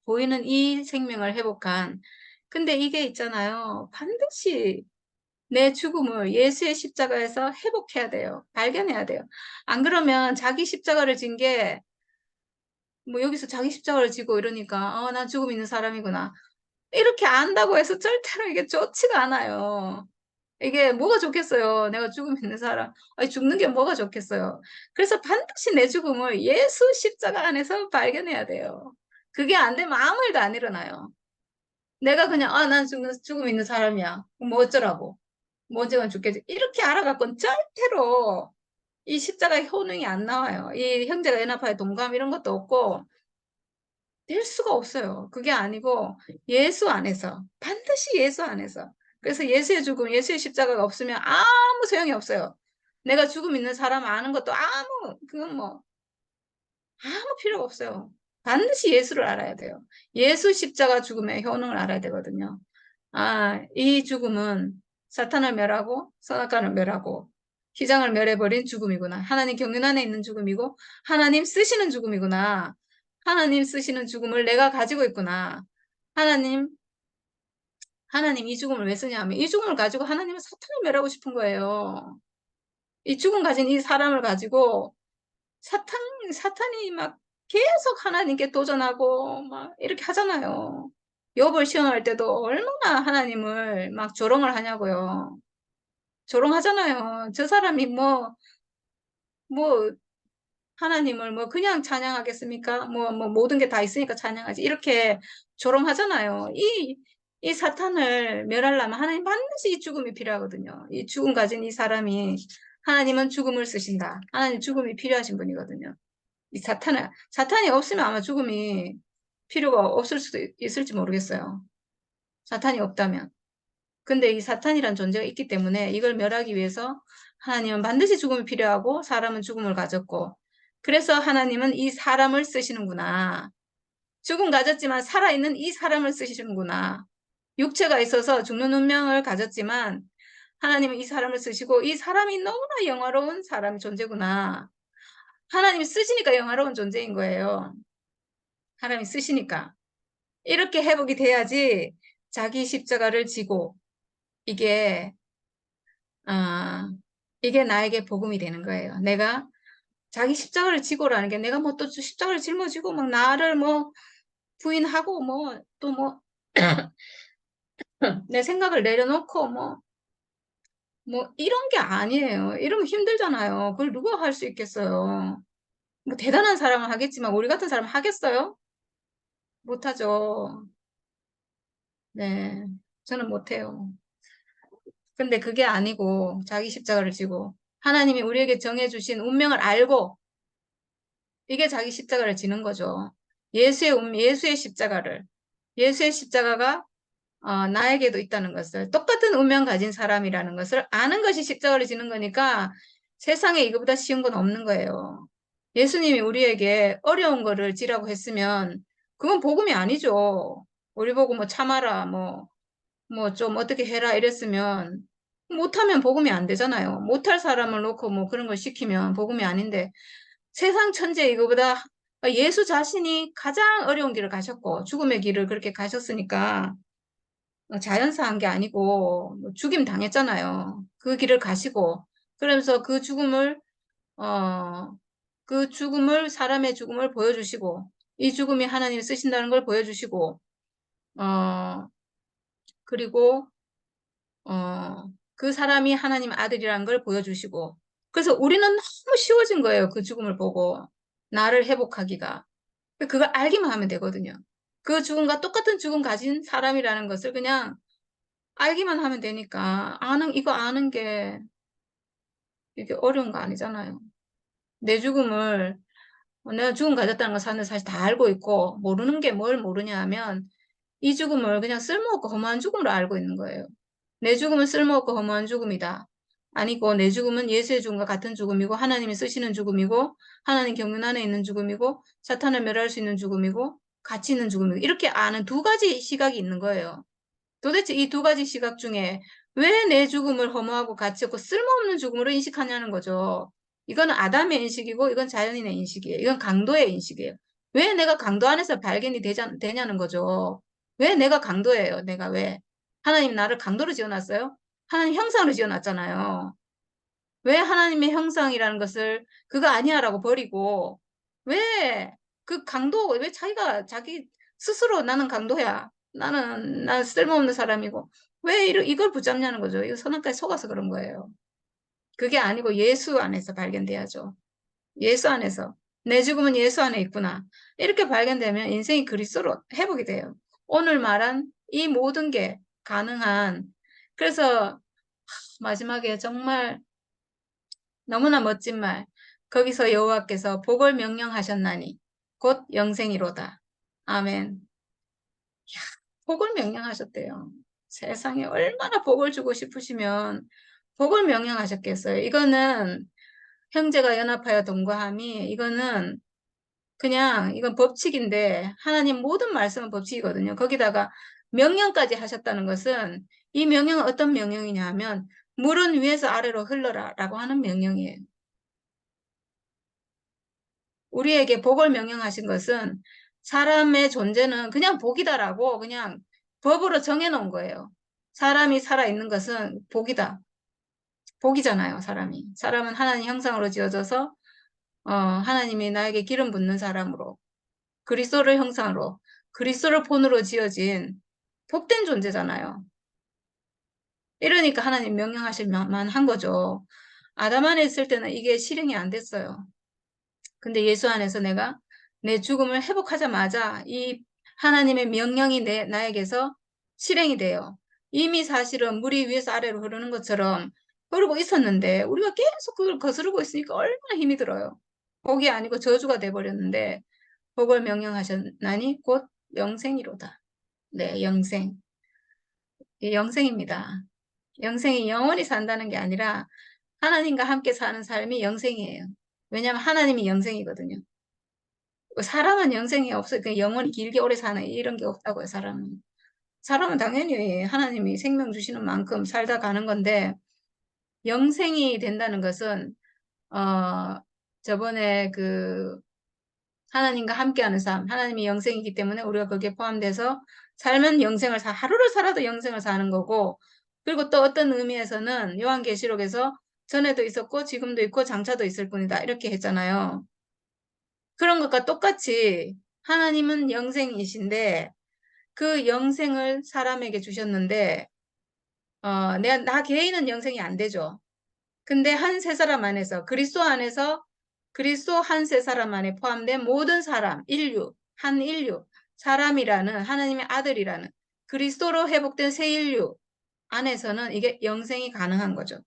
보이는 이 생명을 회복한. 근데 이게 있잖아요. 반드시 내 죽음을 예수의 십자가에서 회복해야 돼요. 발견해야 돼요. 안 그러면 자기 십자가를 진 게, 뭐 여기서 자기 십자가를 지고 이러니까, 난 죽음 있는 사람이구나. 이렇게 안다고 해서 절대로 이게 좋지가 않아요. 이게 뭐가 좋겠어요. 내가 죽음 있는 사람. 아니, 죽는 게 뭐가 좋겠어요. 그래서 반드시 내 죽음을 예수 십자가 안에서 발견해야 돼요. 그게 안 되면 아무 일도 안 일어나요. 내가 그냥, 난 죽음 있는 사람이야. 뭐 어쩌라고. 뭐 언젠간 죽겠지. 이렇게 알아갖고는 절대로 이 십자가의 효능이 안 나와요. 이 형제가 연합하여 동감 이런 것도 없고 될 수가 없어요. 그게 아니고 예수 안에서 반드시 예수 안에서. 그래서 예수의 죽음, 예수의 십자가가 없으면 아무 소용이 없어요. 내가 죽음 있는 사람 아는 것도 그건 뭐 아무 필요가 없어요. 반드시 예수를 알아야 돼요. 예수 십자가 죽음의 효능을 알아야 되거든요. 이 죽음은 사탄을 멸하고 선악간을 멸하고 휘장을 멸해버린 죽음이구나. 하나님 경륜 안에 있는 죽음이고 하나님 쓰시는 죽음이구나. 하나님 쓰시는 죽음을 내가 가지고 있구나. 하나님, 하나님 이 죽음을 왜 쓰냐면 이 죽음을 가지고 하나님은 사탄을 멸하고 싶은 거예요. 이 죽음 가진 이 사람을 가지고 사탄이 막 계속 하나님께 도전하고 막 이렇게 하잖아요. 욥을 시험할 때도 얼마나 하나님을 막 조롱을 하냐고요. 조롱하잖아요. 저 사람이 뭐, 하나님을 뭐 그냥 찬양하겠습니까? 뭐 모든 게 다 있으니까 찬양하지. 이렇게 조롱하잖아요. 이 사탄을 멸하려면 하나님 반드시 이 죽음이 필요하거든요. 이 죽음 가진 이 사람이 하나님은 죽음을 쓰신다. 하나님 죽음이 필요하신 분이거든요. 이 사탄이 없으면 아마 죽음이 필요가 없을 수도 있을지 모르겠어요. 사탄이 없다면. 근데 이 사탄이란 존재가 있기 때문에 이걸 멸하기 위해서 하나님은 반드시 죽음이 필요하고 사람은 죽음을 가졌고 그래서 하나님은 이 사람을 쓰시는구나. 죽음 가졌지만 살아있는 이 사람을 쓰시는구나. 육체가 있어서 죽는 운명을 가졌지만 하나님은 이 사람을 쓰시고 이 사람이 너무나 영화로운 사람의 존재구나. 하나님이 쓰시니까 영화로운 존재인 거예요. 하나님이 쓰시니까. 이렇게 회복이 돼야지 자기 십자가를 지고 이게 아, 이게 나에게 복음이 되는 거예요. 내가 자기 십자가를 지고라는 게 내가 뭐 또 십자가를 짊어지고 막 나를 뭐 부인하고 뭐 또 뭐 내 생각을 내려놓고 뭐 이런 게 아니에요. 이러면 힘들잖아요. 그걸 누가 할 수 있겠어요. 뭐 대단한 사람은 하겠지만 우리 같은 사람은 하겠어요? 못하죠. 네. 저는 못해요. 근데 그게 아니고 자기 십자가를 지고 하나님이 우리에게 정해주신 운명을 알고 이게 자기 십자가를 지는 거죠. 예수의 십자가를. 예수의 십자가가 나에게도 있다는 것을 똑같은 운명 가진 사람이라는 것을 아는 것이 십자가를 지는 거니까 세상에 이거보다 쉬운 건 없는 거예요. 예수님이 우리에게 어려운 거를 지라고 했으면 그건 복음이 아니죠. 우리 보고 뭐 참아라, 뭐 좀 어떻게 해라 이랬으면 못하면 복음이 안 되잖아요. 못할 사람을 놓고 뭐 그런 걸 시키면 복음이 아닌데 세상 천재 이거보다 예수 자신이 가장 어려운 길을 가셨고 죽음의 길을 그렇게 가셨으니까 자연사한 게 아니고 뭐 죽임 당했잖아요. 그 길을 가시고 그러면서 어, 그 죽음을 사람의 죽음을 보여주시고 이 죽음이 하나님 쓰신다는 걸 보여주시고 어, 그리고 그 사람이 하나님 아들이라는 걸 보여주시고 그래서 우리는 너무 쉬워진 거예요. 그 죽음을 보고 나를 회복하기가 그걸 알기만 하면 되거든요. 그 죽음과 똑같은 죽음 가진 사람이라는 것을 그냥 알기만 하면 되니까 이거 아는 게 이게 어려운 거 아니잖아요. 내 죽음을 내가 죽음 가졌다는 걸 사람들 사실 다 알고 있고 모르는 게 뭘 모르냐 하면 이 죽음을 그냥 쓸모없고 허무한 죽음으로 알고 있는 거예요. 내 죽음은 쓸모없고 허무한 죽음이다. 아니고 내 죽음은 예수의 죽음과 같은 죽음이고 하나님이 쓰시는 죽음이고 하나님 경륜 안에 있는 죽음이고 사탄을 멸할 수 있는 죽음이고 가치 있는 죽음이고 이렇게 아는 두 가지 시각이 있는 거예요. 도대체 이 두 가지 시각 중에 왜 내 죽음을 허무하고 가치 없고 쓸모없는 죽음으로 인식하냐는 거죠. 이건 아담의 인식이고 이건 자연인의 인식이에요. 이건 강도의 인식이에요. 왜 내가 강도 안에서 발견이 되냐는 거죠. 왜 내가 강도예요? 내가 왜? 하나님 나를 강도로 지어놨어요? 하나님 형상으로 지어놨잖아요. 왜 하나님의 형상이라는 것을 그거 아니야라고 버리고 왜 그 강도 왜 자기 스스로 나는 강도야. 난 쓸모없는 사람이고 왜 이걸 붙잡냐는 거죠. 이거 선악과에 속아서 그런 거예요. 그게 아니고 예수 안에서 발견돼야죠. 예수 안에서 내 죽음은 예수 안에 있구나. 이렇게 발견되면 인생이 그리스도로 회복이 돼요. 오늘 말한 이 모든 게 가능한 그래서 마지막에 정말 너무나 멋진 말. 거기서 여호와께서 복을 명령하셨나니 곧 영생이로다. 아멘. 복을 명령하셨대요. 세상에 얼마나 복을 주고 싶으시면 복을 명령하셨겠어요. 이거는 형제가 연합하여 동거함이 이거는 그냥 이건 법칙인데 하나님 모든 말씀은 법칙이거든요. 거기다가 명령까지 하셨다는 것은 이 명령은 어떤 명령이냐 하면 물은 위에서 아래로 흘러라 라고 하는 명령이에요. 우리에게 복을 명령하신 것은 사람의 존재는 그냥 복이다라고 그냥 법으로 정해놓은 거예요. 사람이 살아있는 것은 복이다. 복이잖아요, 사람이. 사람은 하나님 형상으로 지어져서 하나님이 나에게 기름 붓는 사람으로 그리스도를 형상으로 그리스도를 본으로 지어진 복된 존재잖아요. 이러니까 하나님 명령하실 만한 거죠. 아담 안에 있을 때는 이게 실행이 안 됐어요. 근데 예수 안에서 내가 내 죽음을 회복하자마자 이 하나님의 명령이 나에게서 실행이 돼요. 이미 사실은 물이 위에서 아래로 흐르는 것처럼 흐르고 있었는데 우리가 계속 그걸 거스르고 있으니까 얼마나 힘이 들어요. 복이 아니고 저주가 돼버렸는데 복을 명령하셨나니 곧 영생이로다. 네, 영생. 이 영생입니다. 영생이 영원히 산다는 게 아니라 하나님과 함께 사는 삶이 영생이에요. 왜냐하면 하나님이 영생이거든요. 사람은 영생이 없어요. 그 영원히 길게 오래 사는 이런 게 없다고요, 사람은. 사람은 당연히 하나님이 생명 주시는 만큼 살다 가는 건데, 영생이 된다는 것은, 저번에 하나님과 함께하는 삶, 하나님이 영생이기 때문에 우리가 거기에 포함돼서 살면 하루를 살아도 영생을 사는 거고, 그리고 또 어떤 의미에서는 요한계시록에서 전에도 있었고, 지금도 있고, 장차도 있을 뿐이다. 이렇게 했잖아요. 그런 것과 똑같이 하나님은 영생이신데, 그 영생을 사람에게 주셨는데, 나 개인은 영생이 안 되죠. 근데 한 세 사람 안에서, 그리스도 한 세 사람 안에 포함된 모든 사람, 한 인류, 사람이라는 하나님의 아들이라는 그리스도로 회복된 새 인류 안에서는 이게 영생이 가능한 거죠.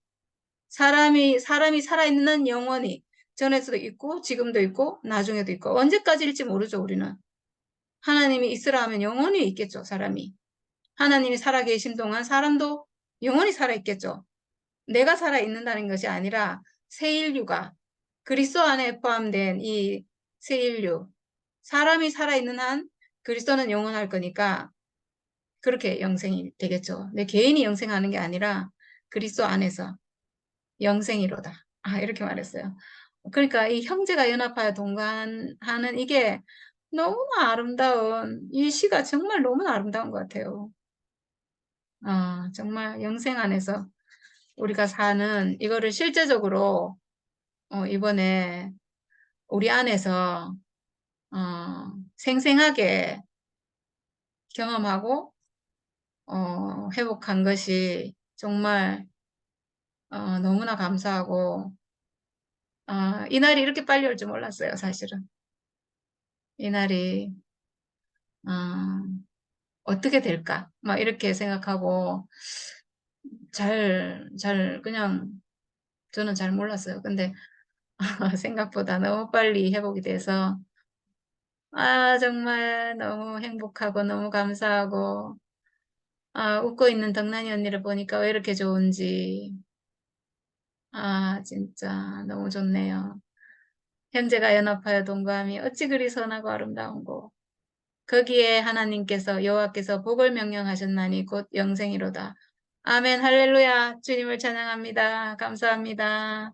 사람이 살아있는 영원히 전에서도 있고, 지금도 있고, 나중에도 있고, 언제까지일지 모르죠, 우리는. 하나님이 있으라 하면 영원히 있겠죠, 사람이. 하나님이 살아계신 동안 사람도 영원히 살아있겠죠. 내가 살아있는다는 것이 아니라 새 인류가 그리스도 안에 포함된 이 새 인류, 사람이 살아있는 한 그리스도는 영원할 거니까 그렇게 영생이 되겠죠. 내 개인이 영생하는 게 아니라 그리스도 안에서 영생이로다. 이렇게 말했어요. 그러니까 이 형제가 연합하여 동반하는 이게 너무나 아름다운, 이 시가 정말 너무나 아름다운 것 같아요. 정말 영생 안에서 우리가 사는 이거를 실제적으로 이번에 우리 안에서 생생하게 경험하고 회복한 것이 정말 너무나 감사하고 이 날이 이렇게 빨리 올 줄 몰랐어요, 사실은. 이 날이 어떻게 될까? 막 이렇게 생각하고 그냥 저는 잘 몰랐어요. 근데 생각보다 너무 빨리 회복이 돼서 정말 너무 행복하고 너무 감사하고 웃고 있는 덕난이 언니를 보니까 왜 이렇게 좋은지 진짜 너무 좋네요. 형제가 연합하여 동거함이 어찌 그리 선하고 아름다운고 거기에 하나님께서 여호와께서 복을 명령하셨나니 곧 영생이로다. 아멘 할렐루야 주님을 찬양합니다. 감사합니다.